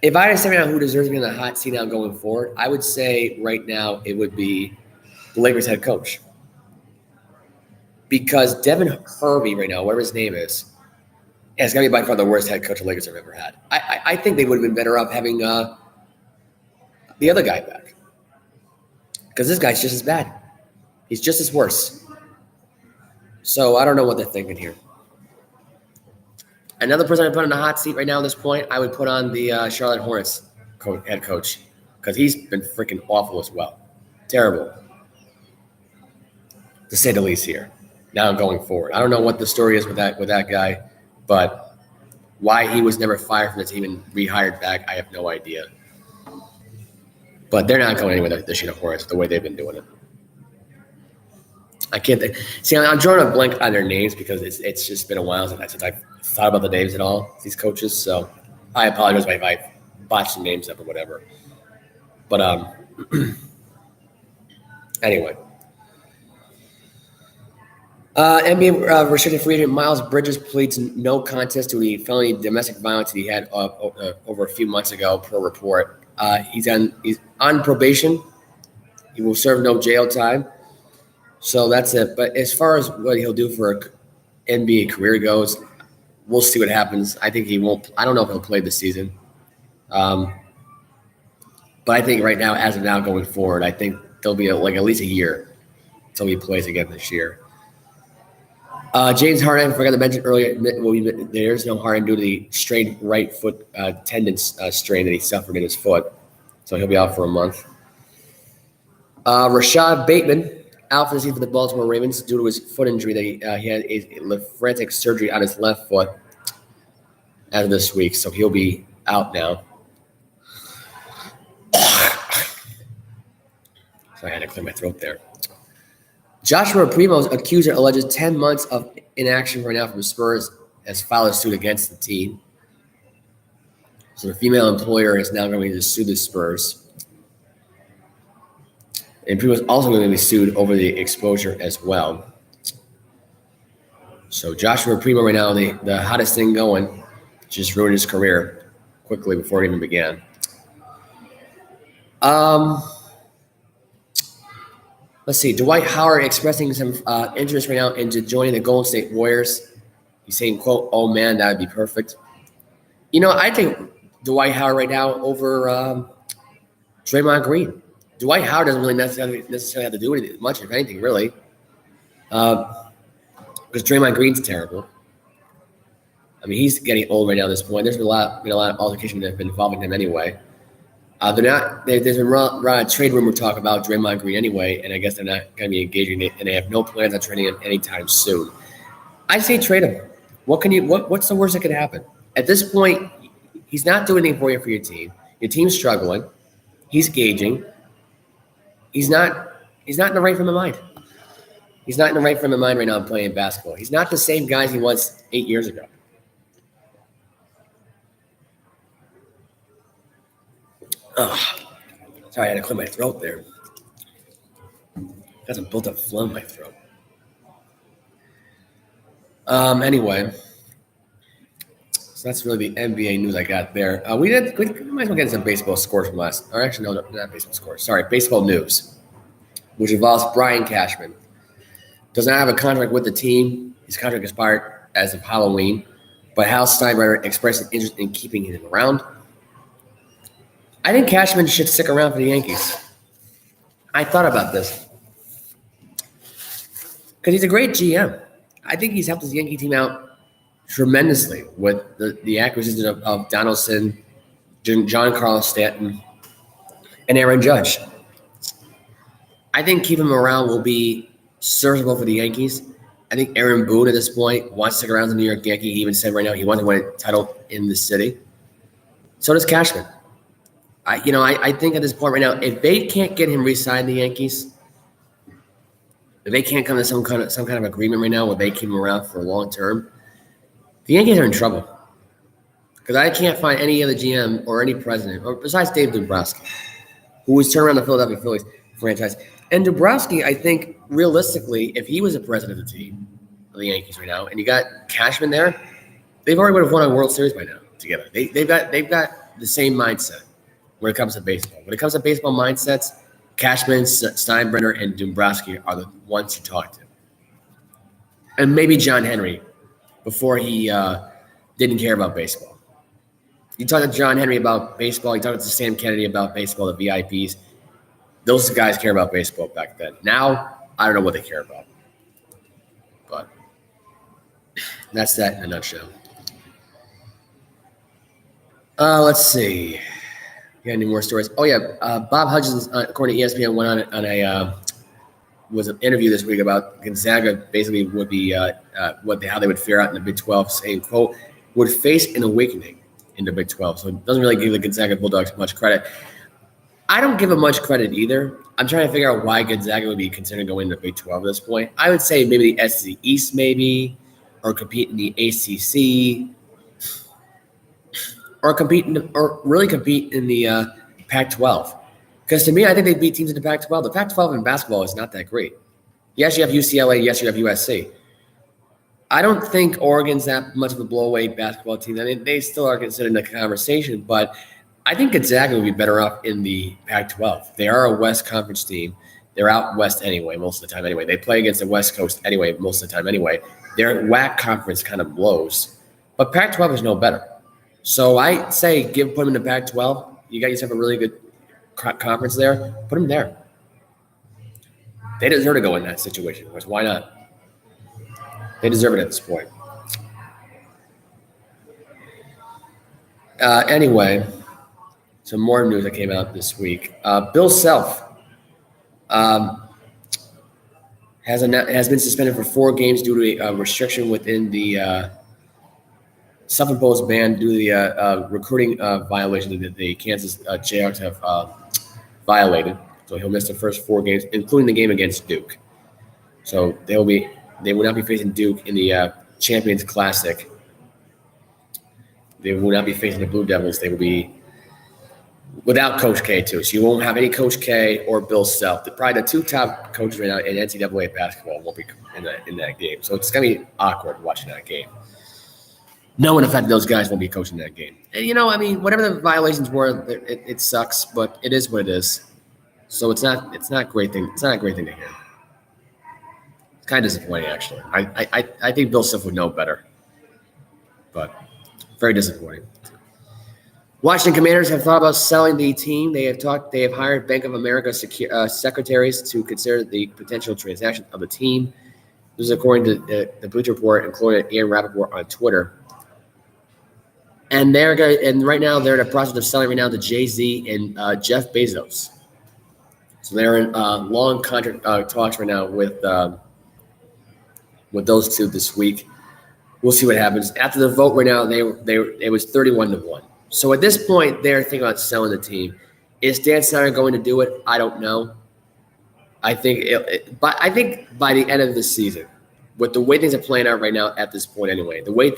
S1: if I had to say right now who deserves to be on the hot seat now going forward, I would say right now it would be the Lakers head coach. Because Devin Hervey right now, whatever his name is, has got to be by far the worst head coach the Lakers have ever had. I think they would have been better off having the other guy back. Because this guy's just as bad. He's just as worse. So I don't know what they're thinking here. Another person I put on the hot seat right now at this point, I would put on the Charlotte Hornets head coach. Because he's been freaking awful as well. Terrible. To say the least here. Now going forward. I don't know what the story is with that guy, but why he was never fired from the team and rehired back, I have no idea. But they're not going anywhere this year, Hornets, the way they've been doing it. I can't think. See, I'm drawing a blank on their names because it's just been a while since I've thought about the names at all, these coaches. So I apologize if I botched the names up or whatever. But anyway. NBA restricted free agent Miles Bridges pleads no contest to the felony domestic violence that he had over a few months ago, per report. He's on probation. He will serve no jail time. So that's it. But as far as what he'll do for an NBA career goes, we'll see what happens. I think he won't. I don't know if he'll play this season. But I think right now, as of now, going forward, I think there'll be at least a year until he plays again this year. James Harden, I forgot to mention earlier, there's no Harden due to the strained right foot tendon strain that he suffered in his foot. So he'll be out for a month. Rashad Bateman, out for the season for the Baltimore Ravens due to his foot injury that he had a frantic surgery on his left foot as of this week. So he'll be out now. Sorry, I had to clear my throat there. Joshua Primo's accuser alleges 10 months of inaction right now from Spurs has filed a suit against the team. So the female employer is now going to sue the Spurs. And Primo's also going to be sued over the exposure as well. So Joshua Primo right now, the hottest thing going, just ruined his career quickly before it even began. Let's see. Dwight Howard expressing some interest right now into joining the Golden State Warriors. He's saying, quote, "Oh man, that would be perfect." You know, I think Dwight Howard right now over Draymond Green. Dwight Howard doesn't really necessarily have to do anything much, if anything, really, because Draymond Green's terrible. I mean, he's getting old right now at this point. There's been a lot of altercation that have been involving him anyway. There's been a lot of trade rumor talk about Draymond Green anyway, and I guess they're not going to be engaging it, and they have no plans on trading him anytime soon. I say trade him. What's the worst that could happen? At this point, he's not doing anything for your team. Your team's struggling. He's gauging. He's not in the right frame of mind. He's not in the right frame of mind right now playing basketball. He's not the same guy he was 8 years ago. Sorry, I had to clear my throat there. Got some built-up phlegm in my throat. Anyway, so that's really the NBA news I got there. We might as well get some baseball scores from last. Or actually, no, not baseball scores. Sorry, baseball news, which involves Brian Cashman. Does not have a contract with the team. His contract expired as of Halloween, but Hal Steinbrenner expressed an interest in keeping him around. I think Cashman should stick around for the Yankees. I thought about this because he's a great GM. I think he's helped his Yankee team out tremendously with the acquisition of Donaldson, Giancarlo Stanton, and Aaron Judge. I think keeping him around will be serviceable for the Yankees. I think Aaron Boone at this point wants to stick around the New York Yankee. He even said right now he wants to win a title in the city. So does Cashman. I think at this point right now, if they can't get him re-signed, the Yankees, if they can't come to some kind of agreement right now where they keep him around for long term, the Yankees are in trouble. Because I can't find any other GM or any president, or besides Dave Dombrowski, who was turned around the Philadelphia Phillies franchise. And Dombrowski, I think, realistically, if he was the president of the team, of the Yankees right now, and you got Cashman there, they've already would have won a World Series by now together. They've got the same mindset when it comes to baseball. When it comes to baseball mindsets, Cashman, Steinbrenner, and Dombrowski are the ones to talk to. And maybe John Henry before he didn't care about baseball. You talk to John Henry about baseball. You talk to Sam Kennedy about baseball, the VIPs. Those guys care about baseball back then. Now, I don't know what they care about. But that's that in a nutshell. Let's see. You got any more stories? Oh, yeah. Bob Hutchins, according to ESPN, went on was an interview this week about Gonzaga basically would be how they would fare out in the Big 12, saying, quote, would face an awakening in the Big 12. So it doesn't really give the Gonzaga Bulldogs much credit. I don't give them much credit either. I'm trying to figure out why Gonzaga would be considering going to the Big 12 at this point. I would say maybe the SEC East maybe, or compete in the ACC, or really compete in the Pac-12. Because to me, I think they beat teams in the Pac-12. The Pac-12 in basketball is not that great. Yes, you have UCLA. Yes, you have USC. I don't think Oregon's that much of a blowaway basketball team. I mean, they still are considered in the conversation, but I think Gonzaga would be better off in the Pac-12. They are a West Conference team. They're out West anyway, most of the time anyway. They play against the West Coast anyway, most of the time anyway. Their WAC conference kind of blows. But Pac-12 is no better. So I say put them in the Pac-12. You got yourself a really good conference there. Put them there. They deserve to go in that situation. Why not? They deserve it at this point. Anyway, some more news that came out this week. Bill Self has been suspended for 4 games due to a restriction within the self-imposed ban due to the recruiting violation that the Kansas Jayhawks have violated. So he'll miss the first 4 games, including the game against Duke. So they will not be facing Duke in the Champions Classic. They will not be facing the Blue Devils. They will be without Coach K too. So you won't have any Coach K or Bill Self. Probably the 2 top coaches right now in NCAA basketball won't be in that game. So it's going to be awkward watching that game. Knowing the fact that those guys won't be coaching that game. And, whatever the violations were, it sucks, but it is what it is. So it's not a great thing. It's not a great thing to hear. It's kind of disappointing, actually. I think Bill Self would know better. But very disappointing. Washington Commanders have thought about selling the team. They have hired Bank of America secretaries to consider the potential transaction of the team. This is according to the Bleacher Report, including Ian Rappaport on Twitter. And right now they're in the process of selling right now to Jay-Z and Jeff Bezos. So they're in long contract talks right now with those two this week. We'll see what happens. After the vote right now, it was 31-1. So at this point, they're thinking about selling the team. Is Dan Snyder going to do it? I don't know. I think by the end of the season, with the way things are playing out right now at this point anyway, the way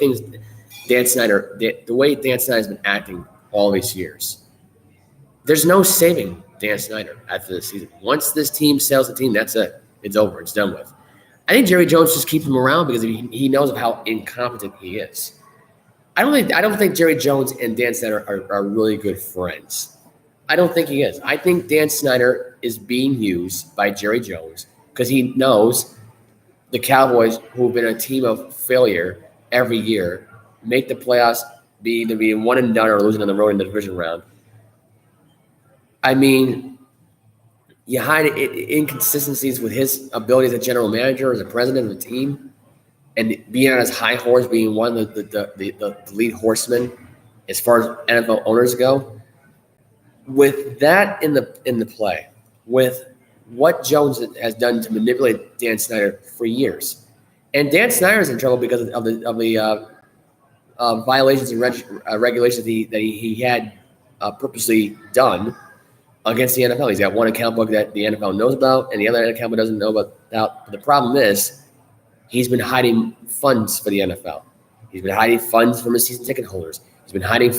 S1: Dan Snyder has been acting all these years, there's no saving Dan Snyder after this season. Once this team sells the team, that's it. It's over. It's done with. I think Jerry Jones just keeps him around because he knows of how incompetent he is. I don't think Jerry Jones and Dan Snyder are really good friends. I don't think he is. I think Dan Snyder is being used by Jerry Jones because he knows the Cowboys, who have been a team of failure every year, make the playoffs, either being one and done or losing on the road in the division round. You hide inconsistencies with his ability as a general manager, as a president of the team, and being on his high horse, being one of the lead horsemen as far as NFL owners go. With that in the play, with what Jones has done to manipulate Dan Snyder for years, and Dan Snyder is in trouble because of the violations and regulations that he had purposely done against the NFL. He's got one account book that the NFL knows about, and the other account book doesn't know about. But the problem is, he's been hiding funds for the NFL. He's been hiding funds from his season ticket holders. He's been hiding